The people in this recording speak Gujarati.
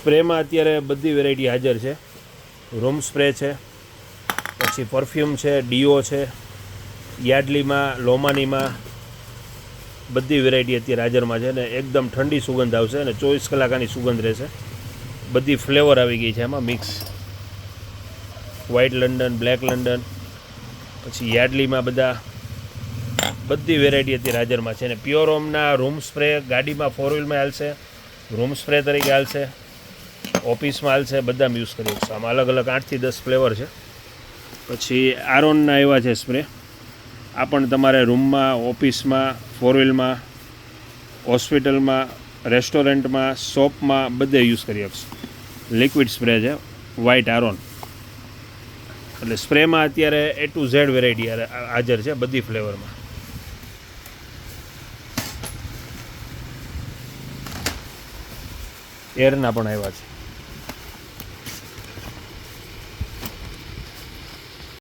સ્પ્રેમાં અત્યારે બધી વેરાયટી હાજર છે. રૂમ સ્પ્રે છે, પછી પરફ્યુમ છે, ડીઓ છે, યાર્ડલીમાં, લોમાનીમાં બધી વેરાયટી અત્યારે હાજરમાં છે. ને એકદમ ઠંડી સુગંધ આવશે અને 24 કલાક આની સુગંધ રહેશે. બધી ફ્લેવર આવી ગઈ છે એમાં mix. White London, black London, પછી યાર્ડલીમાં બધી વેરાયટી અત્યારે હાજરમાં છે. અને પ્યોર હોમના રૂમ સ્પ્રે ગાડીમાં 4 વ્હીલમાં હાલશે, રૂમ સ્પ્રે તરીકે હાલશે, ઓફિસમાં હાલશે, બધામાં યુઝ કરી શકશો. આમાં અલગ અલગ 8 થી 10 ફ્લેવર છે. પછી આરોનના એવા છે સ્પ્રે. આ પણ તમારે રૂમમાં, ઓફિસમાં, 4 વ્હીલમાં, હોસ્પિટલમાં, રેસ્ટોરન્ટમાં, શોપમાં બધે યુઝ કરી શકશો. લિક્વિડ સ્પ્રે છે, વ્હાઇટ આરોન. એટલે સ્પ્રેમાં અત્યારે A to Z વેરાયટી હાજર છે બધી ફ્લેવરમાં. એરના પણ આવ્યા છે.